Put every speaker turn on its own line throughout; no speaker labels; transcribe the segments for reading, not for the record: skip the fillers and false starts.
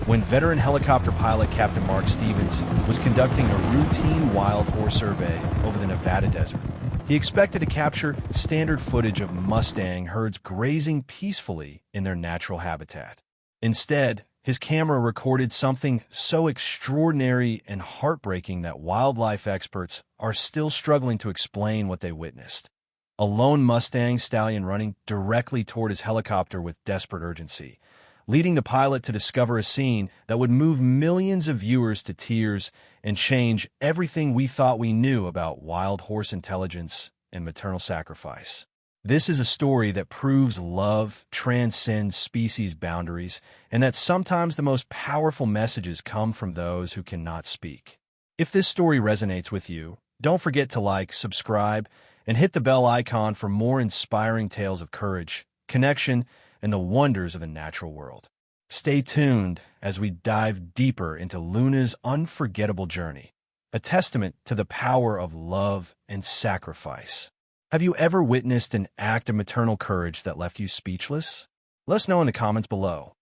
when veteran helicopter pilot Captain Mark Stevens was conducting a routine wild horse survey over the Nevada desert. He expected to capture standard footage of Mustang herds grazing peacefully in their natural habitat. Instead, his camera recorded something so extraordinary and heartbreaking that wildlife experts are still struggling to explain what they witnessed. A lone Mustang stallion running directly toward his helicopter with desperate urgency, leading the pilot to discover a scene that would move millions of viewers to tears and change everything we thought we knew about wild horse intelligence and maternal sacrifice. This is a story that proves love transcends species boundaries and that sometimes the most powerful messages come from those who cannot speak. If this story resonates with you, don't forget to like, subscribe, and hit the bell icon for more inspiring tales of courage, connection, and the wonders of the natural world. Stay tuned as we dive deeper into Luna's unforgettable journey, a testament to the power of love and sacrifice. Have you ever witnessed an act of maternal courage that left you speechless? Let us know in the comments below.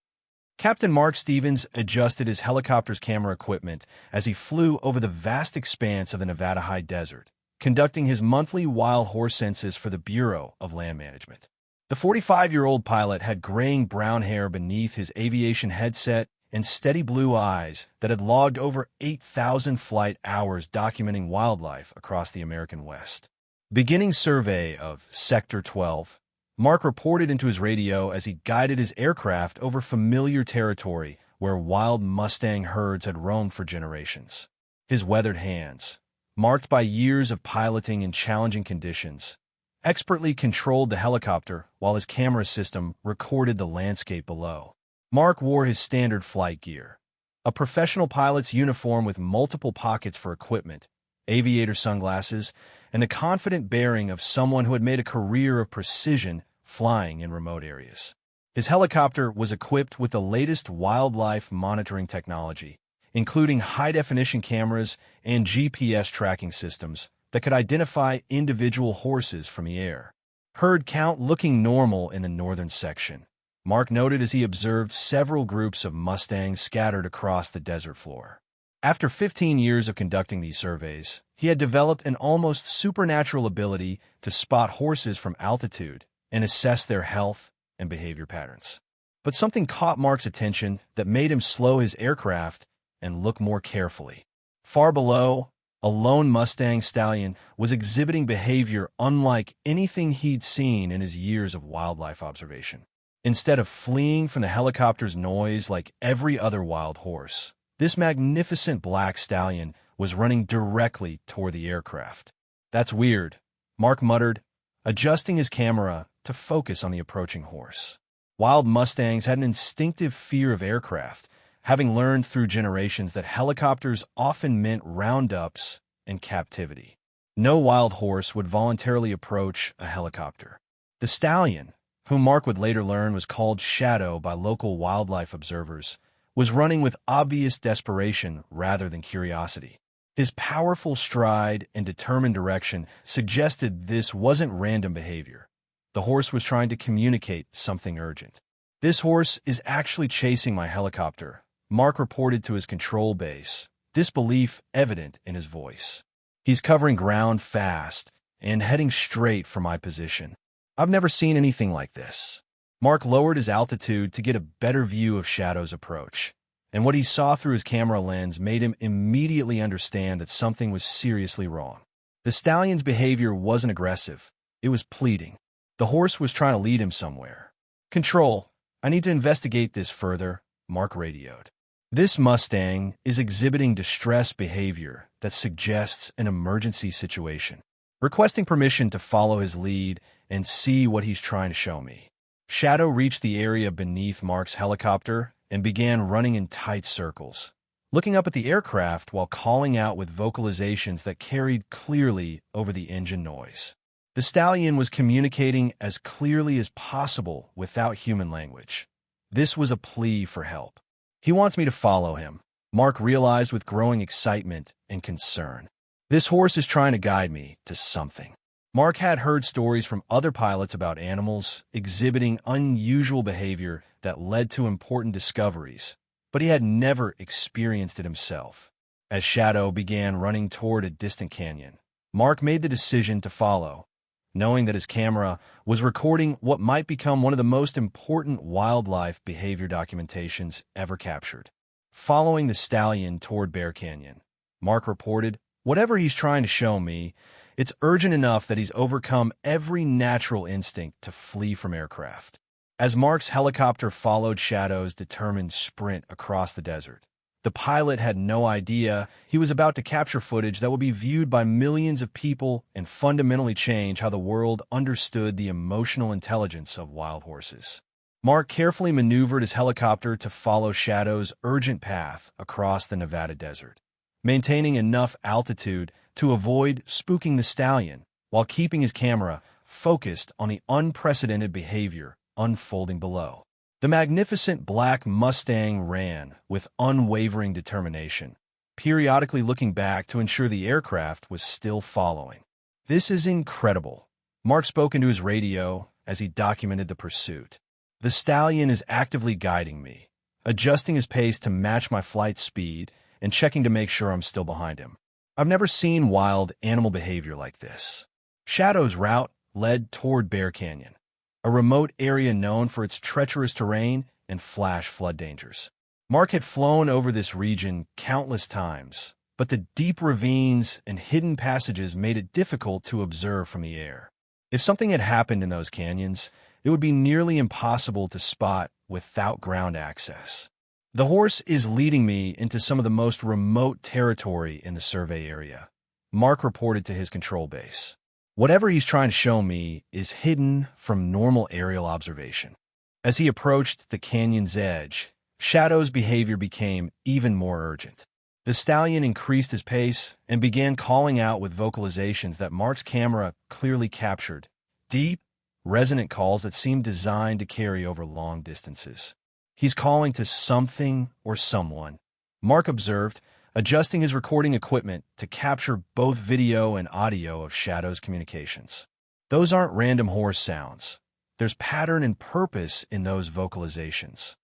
Captain Mark Stevens adjusted his helicopter's camera equipment as he flew over the vast expanse of the Nevada high desert, conducting his monthly wild horse census for the Bureau of Land Management. The 45-year-old pilot had graying brown hair beneath his aviation headset and steady blue eyes that had logged over 8,000 flight hours documenting wildlife across the American West. Beginning survey of Sector 12, Mark reported into his radio as he guided his aircraft over familiar territory where wild Mustang herds had roamed for generations. His weathered hands, marked by years of piloting in challenging conditions, expertly controlled the helicopter while his camera system recorded the landscape below. Mark wore his standard flight gear, a professional pilot's uniform with multiple pockets for equipment, aviator sunglasses, and the confident bearing of someone who had made a career of precision flying in remote areas. His helicopter was equipped with the latest wildlife monitoring technology, including high-definition cameras and GPS tracking systems that could identify individual horses from the air. Herd count looking normal in the northern section, Mark noted as he observed several groups of Mustangs scattered across the desert floor. After 15 years of conducting these surveys, he had developed an almost supernatural ability to spot horses from altitude and assess their health and behavior patterns. But something caught Mark's attention that made him slow his aircraft and look more carefully. Far below, a lone Mustang stallion was exhibiting behavior unlike anything he'd seen in his years of wildlife observation. Instead of fleeing from the helicopter's noise like every other wild horse, this magnificent black stallion was running directly toward the aircraft. "That's weird," Mark muttered, adjusting his camera to focus on the approaching horse. Wild Mustangs had an instinctive fear of aircraft, having learned through generations that helicopters often meant roundups and captivity. No wild horse would voluntarily approach a helicopter. The stallion, whom Mark would later learn was called Shadow by local wildlife observers, was running with obvious desperation rather than curiosity. His powerful stride and determined direction suggested this wasn't random behavior. The horse was trying to communicate something urgent. "This horse is actually chasing my helicopter," Mark reported to his control base, disbelief evident in his voice. "He's covering ground fast and heading straight for my position. I've never seen anything like this." Mark lowered his altitude to get a better view of Shadow's approach, and what he saw through his camera lens made him immediately understand that something was seriously wrong. The stallion's behavior wasn't aggressive, it was pleading. The horse was trying to lead him somewhere. "Control, I need to investigate this further," Mark radioed. "This Mustang is exhibiting distress behavior that suggests an emergency situation. Requesting permission to follow his lead and see what he's trying to show me." Shadow reached the area beneath Mark's helicopter and began running in tight circles, looking up at the aircraft while calling out with vocalizations that carried clearly over the engine noise. The stallion was communicating as clearly as possible without human language. This was a plea for help. "He wants me to follow him," Mark realized with growing excitement and concern. "This horse is trying to guide me to something." Mark had heard stories from other pilots about animals exhibiting unusual behavior that led to important discoveries, but he had never experienced it himself. As Shadow began running toward a distant canyon, Mark made the decision to follow, knowing that his camera was recording what might become one of the most important wildlife behavior documentations ever captured. Following the stallion toward Bear Canyon, Mark reported, "Whatever he's trying to show me, it's urgent enough that he's overcome every natural instinct to flee from aircraft." As Mark's helicopter followed Shadow's determined sprint across the desert, the pilot had no idea he was about to capture footage that would be viewed by millions of people and fundamentally change how the world understood the emotional intelligence of wild horses. Mark carefully maneuvered his helicopter to follow Shadow's urgent path across the Nevada desert, maintaining enough altitude to avoid spooking the stallion while keeping his camera focused on the unprecedented behavior unfolding below. The magnificent black Mustang ran with unwavering determination, periodically looking back to ensure the aircraft was still following. "This is incredible," Mark spoke into his radio as he documented the pursuit. "The stallion is actively guiding me, adjusting his pace to match my flight speed and checking to make sure I'm still behind him. I've never seen wild animal behavior like this." Shadow's route led toward Bear Canyon, a remote area known for its treacherous terrain and flash flood dangers. Mark had flown over this region countless times, but the deep ravines and hidden passages made it difficult to observe from the air. If something had happened in those canyons, it would be nearly impossible to spot without ground access. "The horse is leading me into some of the most remote territory in the survey area," Mark reported to his control base. "Whatever he's trying to show me is hidden from normal aerial observation." As he approached the canyon's edge, Shadow's behavior became even more urgent. The stallion increased his pace and began calling out with vocalizations that Mark's camera clearly captured, deep, resonant calls that seemed designed to carry over long distances. "He's calling to something or someone," Mark observed, adjusting his recording equipment to capture both video and audio of Shadow's communications. "Those aren't random horse sounds. There's pattern and purpose in those vocalizations."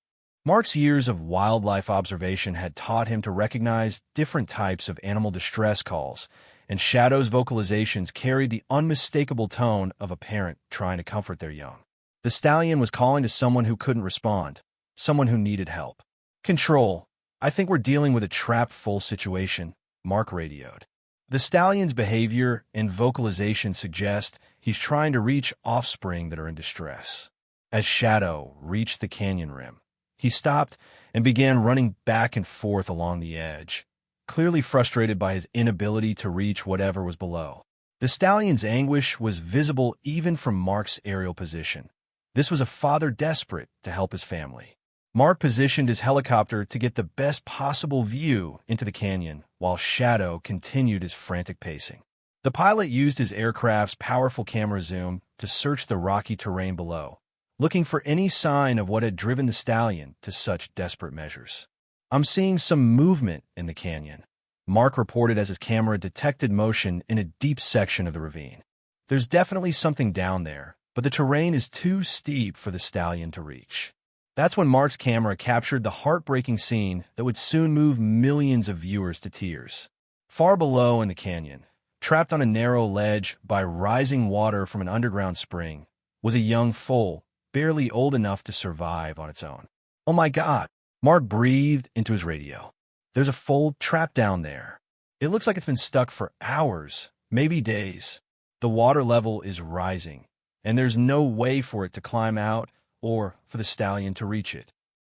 Mark's years of wildlife observation had taught him to recognize different types of animal distress calls, and Shadow's vocalizations carried the unmistakable tone of a parent trying to comfort their young. The stallion was calling to someone who couldn't respond, someone who needed help. "Control, I think we're dealing with a trap-full situation," Mark radioed. The stallion's behavior and vocalization suggest he's trying to reach offspring that are in distress. As Shadow reached the canyon rim, he stopped and began running back and forth along the edge, clearly frustrated by his inability to reach whatever was below. The stallion's anguish was visible even from Mark's aerial position. This was a father desperate to help his family. Mark positioned his helicopter to get the best possible view into the canyon, while Shadow continued his frantic pacing. The pilot used his aircraft's powerful camera zoom to search the rocky terrain below, looking for any sign of what had driven the stallion to such desperate measures. "I'm seeing some movement in the canyon," Mark reported as his camera detected motion in a deep section of the ravine. "There's definitely something down there, but the terrain is too steep for the stallion to reach." That's when Mark's camera captured the heartbreaking scene that would soon move millions of viewers to tears. Far below in the canyon, trapped on a narrow ledge by rising water from an underground spring, was a young foal, barely old enough to survive on its own. "Oh my God," Mark breathed into his radio. "There's a foal trapped down there. It looks like it's been stuck for hours, maybe days. The water level is rising, and there's no way for it to climb out or for the stallion to reach it."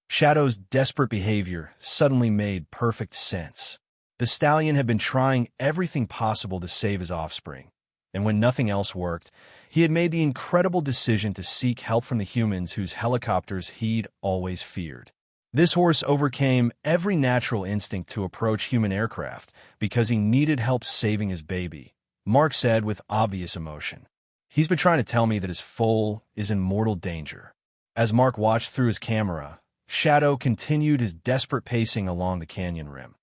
Shadow's desperate behavior suddenly made perfect sense. The stallion had been trying everything possible to save his offspring, and when nothing else worked, he had made the incredible decision to seek help from the humans whose helicopters he'd always feared. This horse overcame every natural instinct to approach human aircraft because he needed help saving his baby, Mark said with obvious emotion. "He's been trying to tell me that his foal is in mortal danger." As Mark watched through his camera, Shadow continued his desperate pacing along the canyon rim,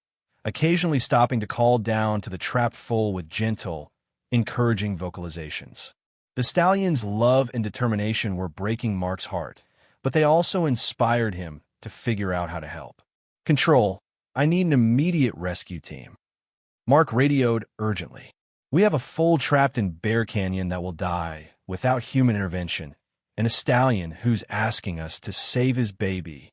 occasionally stopping to call down to the trapped foal with gentle, encouraging vocalizations. The stallion's love and determination were breaking Mark's heart, but they also inspired him to figure out how to help. Control, I need an immediate rescue team. Mark radioed urgently. We have a foal trapped in Bear Canyon that will die without human intervention, and a stallion who's asking us to save his baby.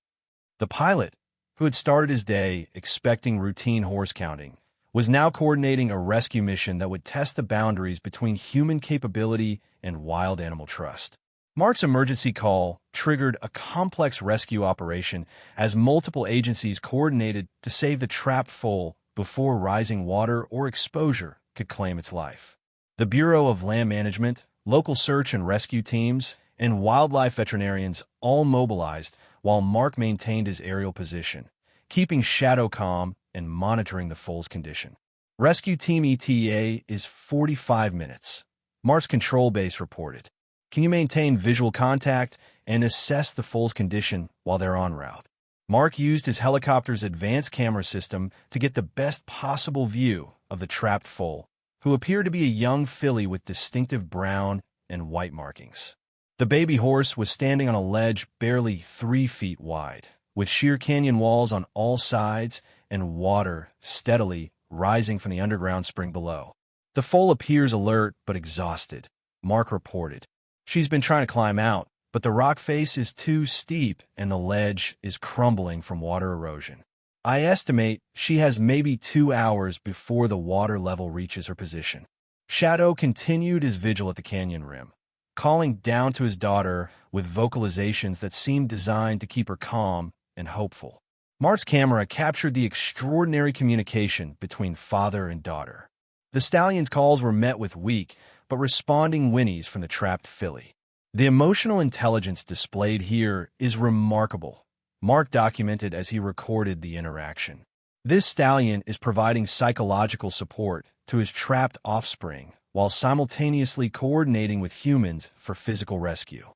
The pilot, who had started his day expecting routine horse counting, was now coordinating a rescue mission that would test the boundaries between human capability and wild animal trust. Mark's emergency call triggered a complex rescue operation as multiple agencies coordinated to save the trapped foal before rising water or exposure could claim its life. The Bureau of Land Management, local search and rescue teams, and wildlife veterinarians all mobilized while Mark maintained his aerial position, keeping Shadow calm and monitoring the foal's condition. Rescue Team ETA is 45 minutes. Mark's control base reported. Can you maintain visual contact and assess the foal's condition while they're en route? Mark used his helicopter's advanced camera system to get the best possible view of the trapped foal, who appeared to be a young filly with distinctive brown and white markings. The baby horse was standing on a ledge barely 3 feet wide, with sheer canyon walls on all sides and water steadily rising from the underground spring below. The foal appears alert but exhausted, Mark reported. She's been trying to climb out, but the rock face is too steep and the ledge is crumbling from water erosion. I estimate she has maybe 2 hours before the water level reaches her position. Shadow continued his vigil at the canyon rim, calling down to his daughter with vocalizations that seemed designed to keep her calm and hopeful. Mark's camera captured the extraordinary communication between father and daughter. The stallion's calls were met with weak but responding whinnies from the trapped filly. The emotional intelligence displayed here is remarkable, Mark documented as he recorded the interaction. This stallion is providing psychological support to his trapped offspring while simultaneously coordinating with humans for physical rescue.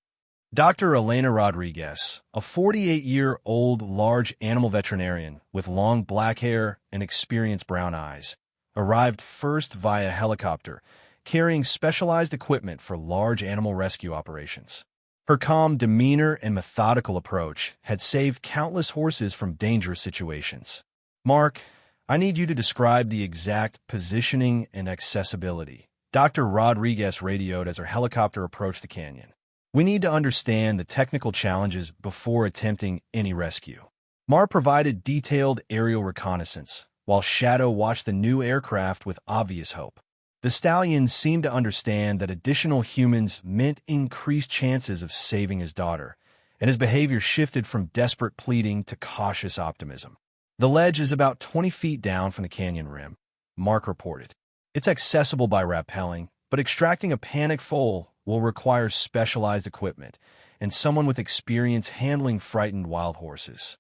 Dr. Elena Rodriguez, a 48-year-old large animal veterinarian with long black hair and experienced brown eyes, arrived first via helicopter, carrying specialized equipment for large animal rescue operations. Her calm demeanor and methodical approach had saved countless horses from dangerous situations. Mark, I need you to describe the exact positioning and accessibility, Dr. Rodriguez radioed as her helicopter approached the canyon. We need to understand the technical challenges before attempting any rescue. Mark provided detailed aerial reconnaissance, while Shadow watched the new aircraft with obvious hope. The stallion seemed to understand that additional humans meant increased chances of saving his daughter, and his behavior shifted from desperate pleading to cautious optimism. The ledge is about 20 feet down from the canyon rim, Mark reported. It's accessible by rappelling, but extracting a panicked foal will require specialized equipment and someone with experience handling frightened wild horses.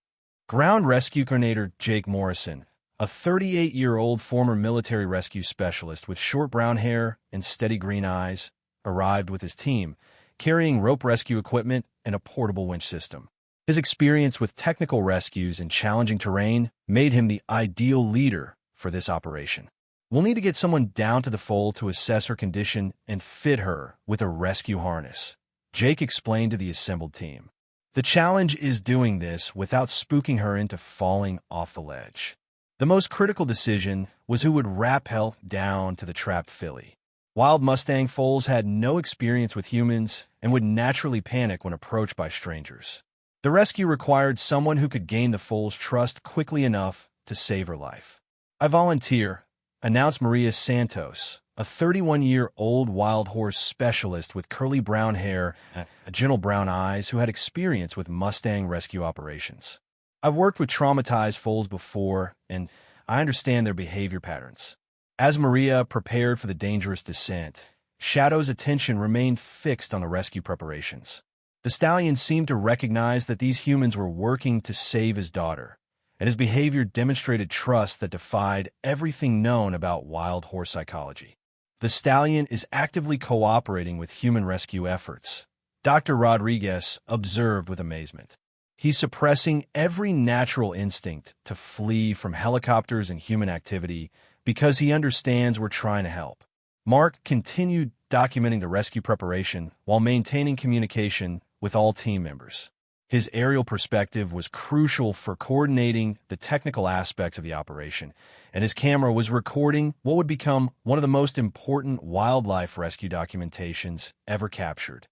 Ground Rescue Coordinator Jake Morrison, a 38-year-old former military rescue specialist with short brown hair and steady green eyes, arrived with his team, carrying rope rescue equipment and a portable winch system. His experience with technical rescues in challenging terrain made him the ideal leader for this operation. We'll need to get someone down to the foal to assess her condition and fit her with a rescue harness, Jake explained to the assembled team. The challenge is doing this without spooking her into falling off the ledge. The most critical decision was who would rappel down to the trapped filly. Wild Mustang foals had no experience with humans and would naturally panic when approached by strangers. The rescue required someone who could gain the foal's trust quickly enough to save her life. I volunteer, announced Maria Santos, a 31-year-old wild horse specialist with curly brown hair and gentle brown eyes who had experience with Mustang rescue operations. I've worked with traumatized foals before, and I understand their behavior patterns. As Maria prepared for the dangerous descent, Shadow's attention remained fixed on the rescue preparations. The stallion seemed to recognize that these humans were working to save his daughter, and his behavior demonstrated trust that defied everything known about wild horse psychology. The stallion is actively cooperating with human rescue efforts, Dr. Rodriguez observed with amazement. He's suppressing every natural instinct to flee from helicopters and human activity because he understands we're trying to help. Mark continued documenting the rescue preparation while maintaining communication with all team members. His aerial perspective was crucial for coordinating the technical aspects of the operation, and his camera was recording what would become one of the most important wildlife rescue documentations ever captured.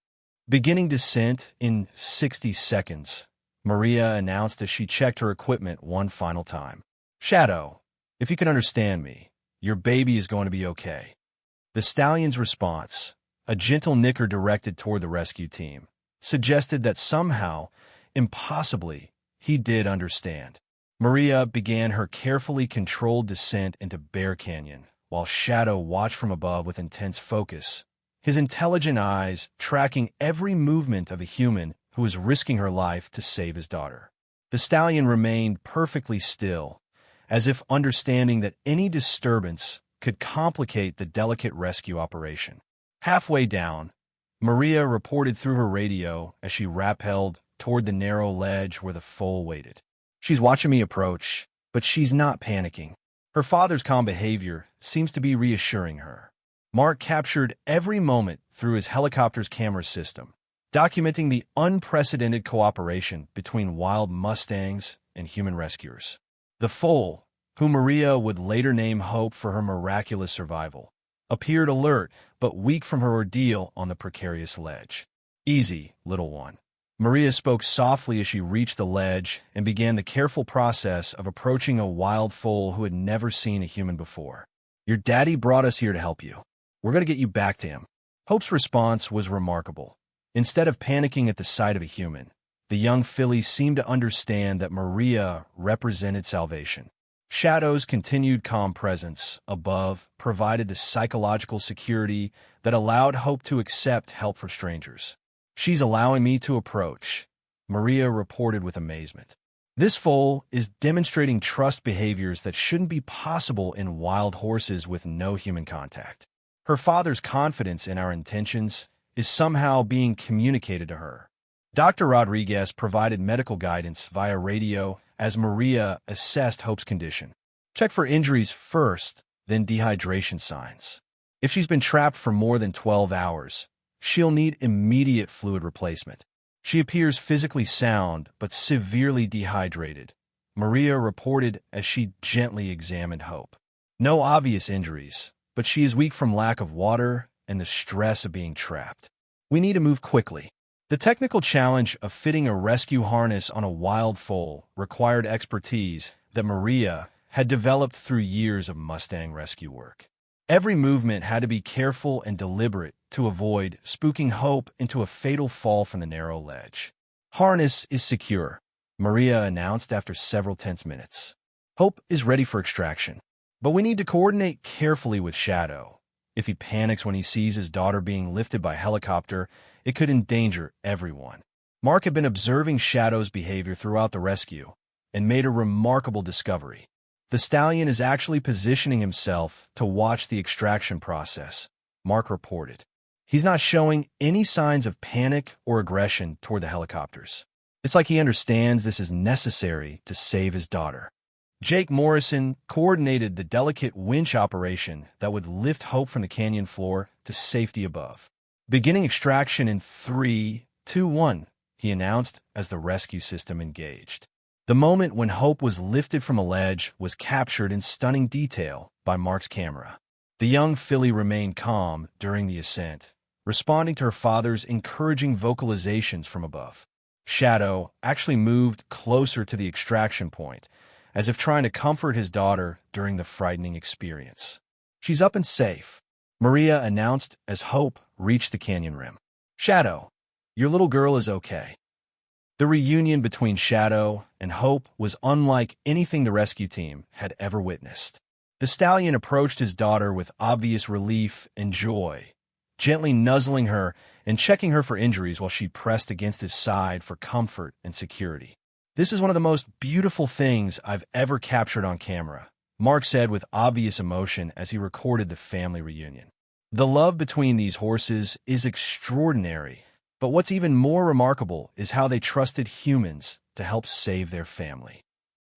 Beginning descent in 60 seconds, Maria announced as she checked her equipment one final time. "Shadow, if you can understand me, your baby is going to be okay." The stallion's response, a gentle nicker directed toward the rescue team, suggested that somehow, impossibly, he did understand. Maria began her carefully controlled descent into Bear Canyon, while Shadow watched from above with intense focus, his intelligent eyes tracking every movement of a human who was risking her life to save his daughter. The stallion remained perfectly still, as if understanding that any disturbance could complicate the delicate rescue operation. Halfway down, Maria reported through her radio as she rappelled toward the narrow ledge where the foal waited. "She's watching me approach, but she's not panicking. Her father's calm behavior seems to be reassuring her." Mark captured every moment through his helicopter's camera system, documenting the unprecedented cooperation between wild Mustangs and human rescuers. The foal, whom Maria would later name Hope for her miraculous survival, appeared alert but weak from her ordeal on the precarious ledge. "Easy, little one." Maria spoke softly as she reached the ledge and began the careful process of approaching a wild foal who had never seen a human before. "Your daddy brought us here to help you. We're going to get you back to him." Hope's response was remarkable. Instead of panicking at the sight of a human, the young filly seemed to understand that Maria represented salvation. Shadow's continued calm presence above provided the psychological security that allowed Hope to accept help for strangers. "She's allowing me to approach," Maria reported with amazement. This foal is demonstrating trust behaviors that shouldn't be possible in wild horses with no human contact. Her father's confidence in our intentions is somehow being communicated to her. Dr. Rodriguez provided medical guidance via radio as Maria assessed Hope's condition. "Check for injuries first, then dehydration signs. If she's been trapped for more than 12 hours, she'll need immediate fluid replacement. She appears physically sound but severely dehydrated," Maria reported as she gently examined Hope. "No obvious injuries, but she is weak from lack of water and the stress of being trapped. We need to move quickly." The technical challenge of fitting a rescue harness on a wild foal required expertise that Maria had developed through years of Mustang rescue work. Every movement had to be careful and deliberate to avoid spooking Hope into a fatal fall from the narrow ledge. "Harness is secure," Maria announced after several tense minutes. "Hope is ready for extraction, but we need to coordinate carefully with Shadow. If he panics when he sees his daughter being lifted by helicopter, it could endanger everyone." Mark had been observing Shadow's behavior throughout the rescue and made a remarkable discovery. The stallion is actually positioning himself to watch the extraction process, Mark reported. He's not showing any signs of panic or aggression toward the helicopters. It's like he understands this is necessary to save his daughter. Jake Morrison coordinated the delicate winch operation that would lift Hope from the canyon floor to safety above. "Beginning extraction in 3, 2, 1, he announced as the rescue system engaged. The moment when Hope was lifted from a ledge was captured in stunning detail by Mark's camera. The young filly remained calm during the ascent, responding to her father's encouraging vocalizations from above. Shadow actually moved closer to the extraction point, as if trying to comfort his daughter during the frightening experience. "She's up and safe," Maria announced as Hope reached the canyon rim. "Shadow, your little girl is okay." The reunion between Shadow and Hope was unlike anything the rescue team had ever witnessed. The stallion approached his daughter with obvious relief and joy, gently nuzzling her and checking her for injuries while she pressed against his side for comfort and security. "This is one of the most beautiful things I've ever captured on camera," Mark said with obvious emotion as he recorded the family reunion. The love between these horses is extraordinary, but what's even more remarkable is how they trusted humans to help save their family.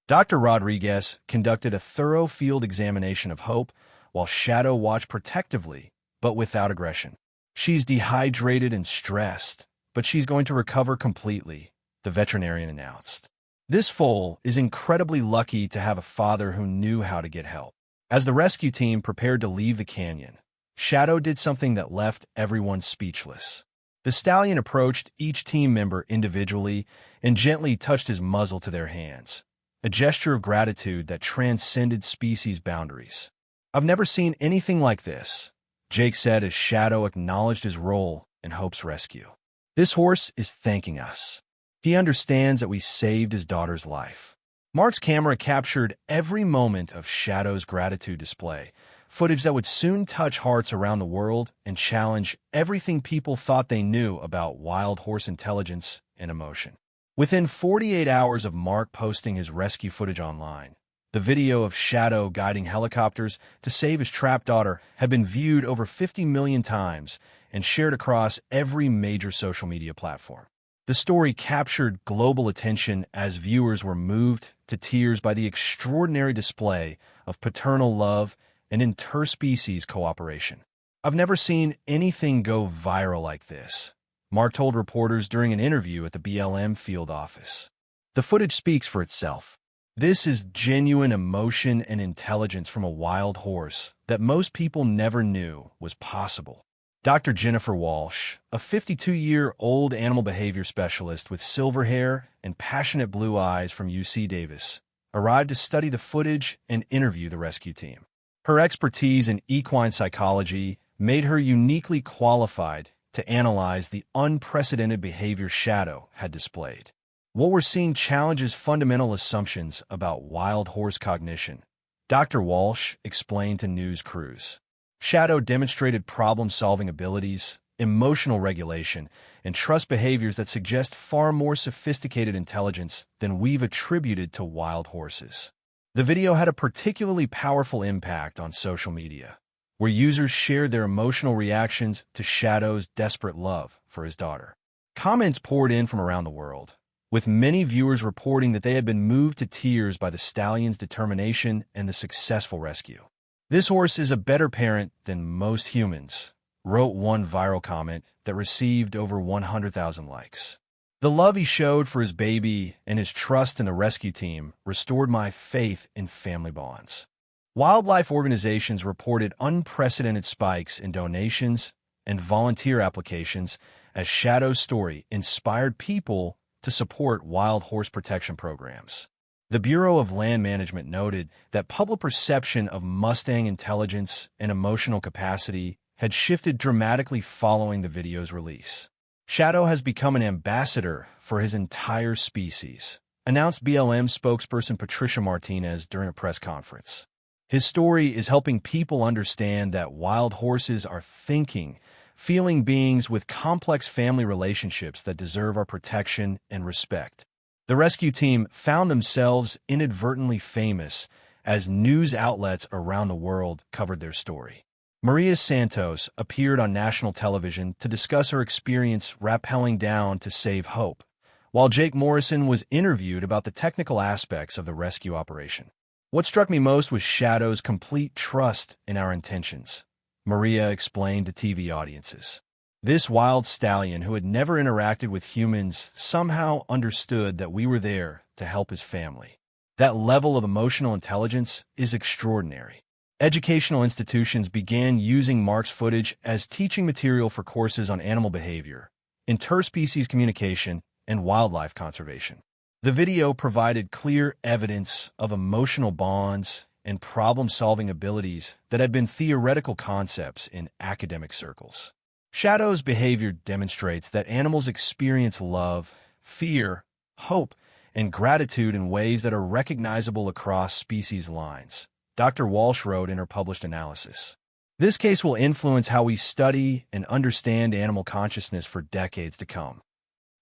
Dr. Rodriguez conducted a thorough field examination of Hope while Shadow watched protectively, but without aggression. "She's dehydrated and stressed, but she's going to recover completely," the veterinarian announced. This foal is incredibly lucky to have a father who knew how to get help. As the rescue team prepared to leave the canyon, Shadow did something that left everyone speechless. The stallion approached each team member individually and gently touched his muzzle to their hands, a gesture of gratitude that transcended species boundaries. "I've never seen anything like this," Jake said as Shadow acknowledged his role in Hope's rescue. "This horse is thanking us. He understands that we saved his daughter's life." Mark's camera captured every moment of Shadow's gratitude display, footage that would soon touch hearts around the world and challenge everything people thought they knew about wild horse intelligence and emotion. Within 48 hours of Mark posting his rescue footage online, the video of Shadow guiding helicopters to save his trapped daughter had been viewed over 50 million times and shared across every major social media platform. The story captured global attention as viewers were moved to tears by the extraordinary display of paternal love and interspecies cooperation. "I've never seen anything go viral like this," Mark told reporters during an interview at the BLM field office. "The footage speaks for itself. This is genuine emotion and intelligence from a wild horse that most people never knew was possible." Dr. Jennifer Walsh, a 52-year-old animal behavior specialist with silver hair and passionate blue eyes from UC Davis, arrived to study the footage and interview the rescue team. Her expertise in equine psychology made her uniquely qualified to analyze the unprecedented behavior Shadow had displayed. "What we're seeing challenges fundamental assumptions about wild horse cognition," Dr. Walsh explained to news crews. Shadow demonstrated problem-solving abilities, emotional regulation, and trust behaviors that suggest far more sophisticated intelligence than we've attributed to wild horses. The video had a particularly powerful impact on social media, where users shared their emotional reactions to Shadow's desperate love for his daughter. Comments poured in from around the world, with many viewers reporting that they had been moved to tears by the stallion's determination and the successful rescue. "This horse is a better parent than most humans," wrote one viral comment that received over 100,000 likes. "The love he showed for his baby and his trust in the rescue team restored my faith in family bonds." Wildlife organizations reported unprecedented spikes in donations and volunteer applications as Shadow's story inspired people to support wild horse protection programs. The Bureau of Land Management noted that public perception of Mustang intelligence and emotional capacity had shifted dramatically following the video's release. "Shadow has become an ambassador for his entire species," announced BLM spokesperson Patricia Martinez during a press conference. "His story is helping people understand that wild horses are thinking, feeling beings with complex family relationships that deserve our protection and respect." The rescue team found themselves inadvertently famous as news outlets around the world covered their story. Maria Santos appeared on national television to discuss her experience rappelling down to save Hope, while Jake Morrison was interviewed about the technical aspects of the rescue operation. "What struck me most was Shadow's complete trust in our intentions," Maria explained to TV audiences. "This wild stallion who had never interacted with humans somehow understood that we were there to help his family. That level of emotional intelligence is extraordinary." Educational institutions began using Mark's footage as teaching material for courses on animal behavior, interspecies communication, and wildlife conservation. The video provided clear evidence of emotional bonds and problem-solving abilities that had been theoretical concepts in academic circles. Shadow's behavior demonstrates that animals experience love, fear, hope, and gratitude in ways that are recognizable across species lines, Dr. Walsh wrote in her published analysis. "This case will influence how we study and understand animal consciousness for decades to come."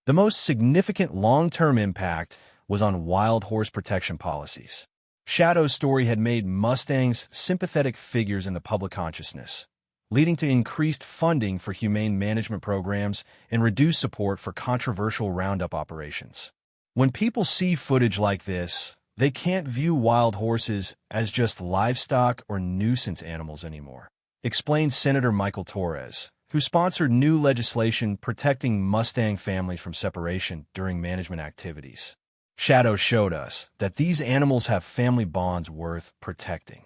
The most significant long-term impact was on wild horse protection policies. Shadow's story had made Mustangs sympathetic figures in the public consciousness, leading to increased funding for humane management programs and reduced support for controversial roundup operations. When people see footage like this, they can't view wild horses as just livestock or nuisance animals anymore, explained Senator Michael Torres, who sponsored new legislation protecting Mustang families from separation during management activities. Shadow showed us that these animals have family bonds worth protecting.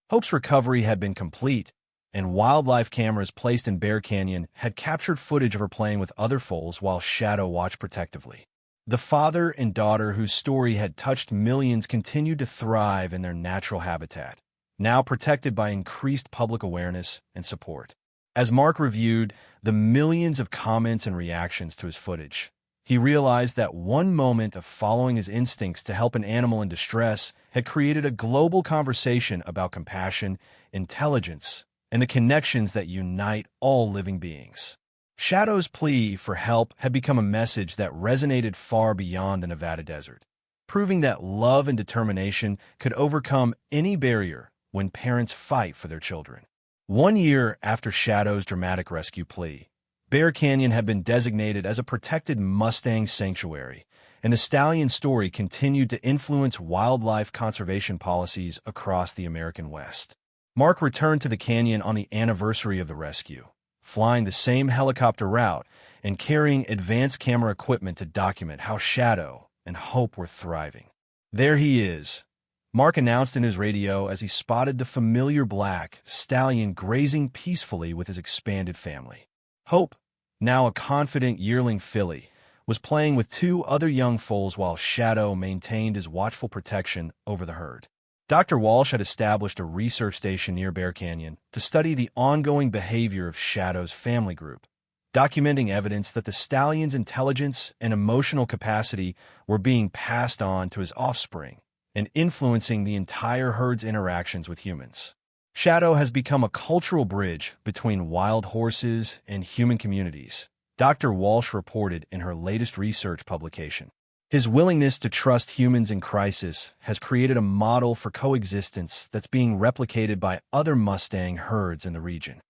Hope's recovery had been complete, and wildlife cameras placed in Bear Canyon had captured footage of her playing with other foals while Shadow watched protectively. The father and daughter whose story had touched millions continued to thrive in their natural habitat, now protected by increased public awareness and support. As Mark reviewed the millions of comments and reactions to his footage, he realized that one moment of following his instincts to help an animal in distress had created a global conversation about compassion, intelligence, and the connections that unite all living beings. Shadow's plea for help had become a message that resonated far beyond the Nevada desert, proving that love and determination could overcome any barrier when parents fight for their children. 1 year after Shadow's dramatic rescue plea, Bear Canyon had been designated as a protected Mustang sanctuary, and the stallion's story continued to influence wildlife conservation policies across the American West. Mark returned to the canyon on the anniversary of the rescue, flying the same helicopter route and carrying advanced camera equipment to document how Shadow and Hope were thriving. There he is, Mark announced in his radio as he spotted the familiar black stallion grazing peacefully with his expanded family. Hope, now a confident yearling filly, was playing with 2 other young foals while Shadow maintained his watchful protection over the herd. Dr. Walsh had established a research station near Bear Canyon to study the ongoing behavior of Shadow's family group, documenting evidence that the stallion's intelligence and emotional capacity were being passed on to his offspring and influencing the entire herd's interactions with humans. Shadow has become a cultural bridge between wild horses and human communities, Dr. Walsh reported in her latest research publication. His willingness to trust humans in crisis has created a model for coexistence that's being replicated by other Mustang herds in the region.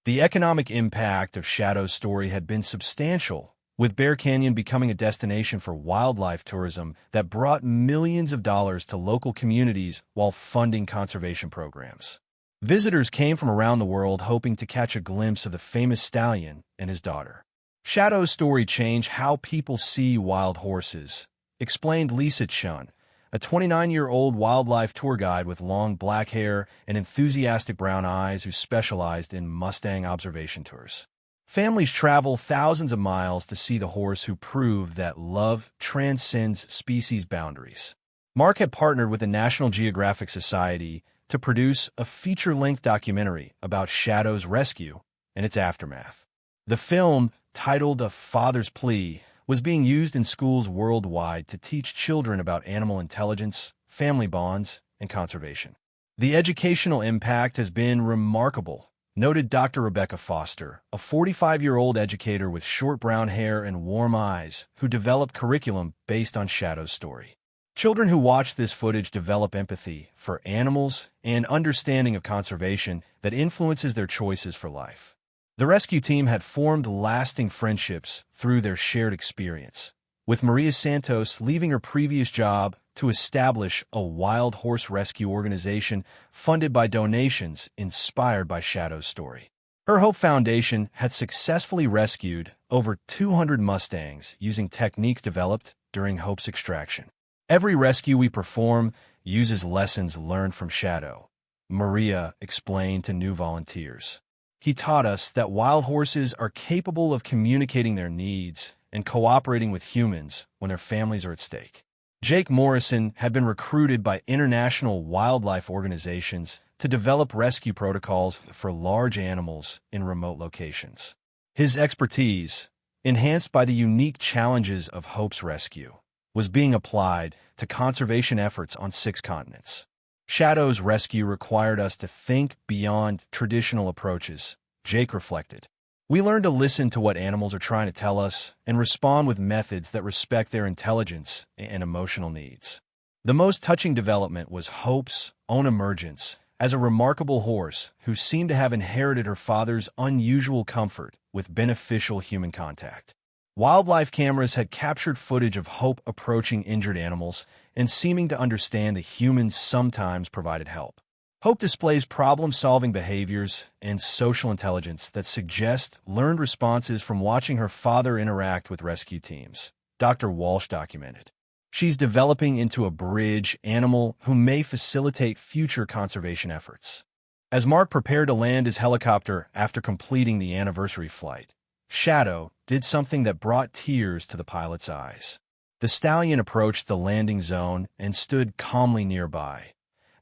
The economic impact of Shadow's story had been substantial, with Bear Canyon becoming a destination for wildlife tourism that brought millions of dollars to local communities while funding conservation programs. Visitors came from around the world hoping to catch a glimpse of the famous stallion and his daughter. Shadow's story changed how people see wild horses, explained Lisa Chun, a 29-year-old wildlife tour guide with long black hair and enthusiastic brown eyes who specialized in Mustang observation tours. Families travel thousands of miles to see the horse who proved that love transcends species boundaries. Mark had partnered with the National Geographic Society to produce a feature-length documentary about Shadow's rescue and its aftermath. The film, titled A Father's Plea, was being used in schools worldwide to teach children about animal intelligence, family bonds, and conservation. The educational impact has been remarkable, noted Dr. Rebecca Foster, a 45-year-old educator with short brown hair and warm eyes who developed curriculum based on Shadow's story. Children who watch this footage develop empathy for animals and understanding of conservation that influences their choices for life. The rescue team had formed lasting friendships through their shared experience, with Maria Santos leaving her previous job to establish a wild horse rescue organization funded by donations inspired by Shadow's story. Her Hope Foundation had successfully rescued over 200 Mustangs using techniques developed during Hope's extraction. Every rescue we perform uses lessons learned from Shadow, Maria explained to new volunteers. He taught us that wild horses are capable of communicating their needs and cooperating with humans when their families are at stake. Jake Morrison had been recruited by international wildlife organizations to develop rescue protocols for large animals in remote locations. His expertise, enhanced by the unique challenges of Hope's rescue, was being applied to conservation efforts on 6 continents. Shadow's rescue required us to think beyond traditional approaches, Jake reflected. We learned to listen to what animals are trying to tell us and respond with methods that respect their intelligence and emotional needs. The most touching development was Hope's own emergence as a remarkable horse who seemed to have inherited her father's unusual comfort with beneficial human contact. Wildlife cameras had captured footage of Hope approaching injured animals and seeming to understand that humans sometimes provided help. Hope displays problem-solving behaviors and social intelligence that suggest learned responses from watching her father interact with rescue teams, Dr. Walsh documented. She's developing into a bridge animal who may facilitate future conservation efforts. As Mark prepared to land his helicopter after completing the anniversary flight, Shadow did something that brought tears to the pilot's eyes. The stallion approached the landing zone and stood calmly nearby,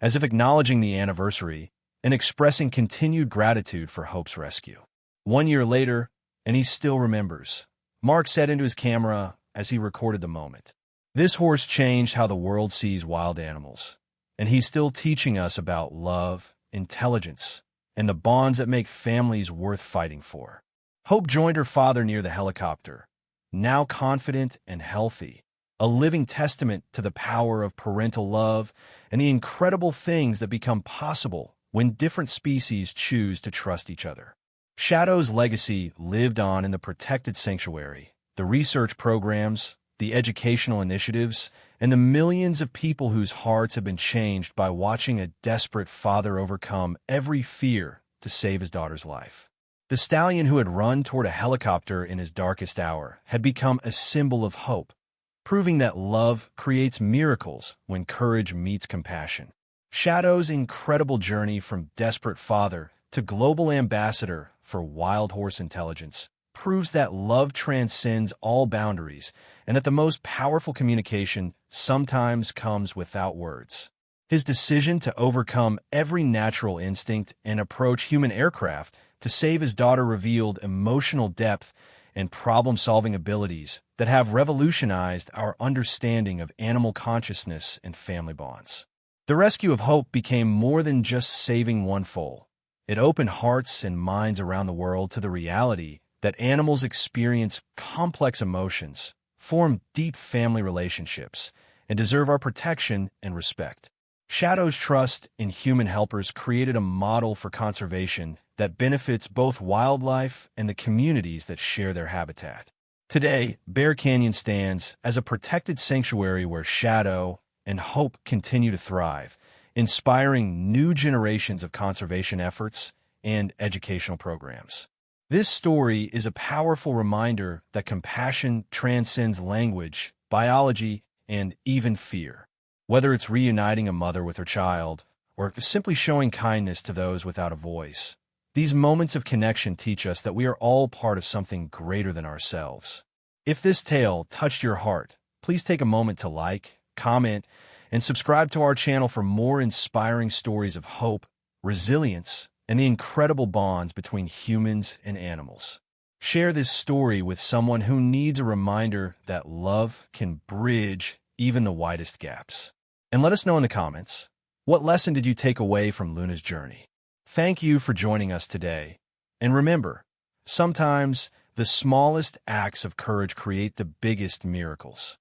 as if acknowledging the anniversary and expressing continued gratitude for Hope's rescue. 1 year later, and he still remembers, Mark said into his camera as he recorded the moment. This horse changed how the world sees wild animals, and he's still teaching us about love, intelligence, and the bonds that make families worth fighting for. Hope joined her father near the helicopter, now confident and healthy, a living testament to the power of parental love and the incredible things that become possible when different species choose to trust each other. Shadow's legacy lived on in the protected sanctuary, the research programs, the educational initiatives, and the millions of people whose hearts have been changed by watching a desperate father overcome every fear to save his daughter's life. The stallion who had run toward a helicopter in his darkest hour had become a symbol of hope, proving that love creates miracles when courage meets compassion. Shadow's incredible journey from desperate father to global ambassador for wild horse intelligence proves that love transcends all boundaries and that the most powerful communication sometimes comes without words. His decision to overcome every natural instinct and approach human aircraft to save his daughter revealed emotional depth and problem-solving abilities that have revolutionized our understanding of animal consciousness and family bonds. The rescue of Hope became more than just saving one foal. It opened hearts and minds around the world to the reality that animals experience complex emotions, form deep family relationships, and deserve our protection and respect. Shadow's trust in human helpers created a model for conservation that benefits both wildlife and the communities that share their habitat. Today, Bear Canyon stands as a protected sanctuary where Shadow and Hope continue to thrive, inspiring new generations of conservation efforts and educational programs. This story is a powerful reminder that compassion transcends language, biology, and even fear. Whether it's reuniting a mother with her child or simply showing kindness to those without a voice, these moments of connection teach us that we are all part of something greater than ourselves. If this tale touched your heart, please take a moment to like, comment, and subscribe to our channel for more inspiring stories of hope, resilience, and the incredible bonds between humans and animals. Share this story with someone who needs a reminder that love can bridge even the widest gaps. And let us know in the comments, what lesson did you take away from Luna's journey? Thank you for joining us today. And remember, sometimes the smallest acts of courage create the biggest miracles.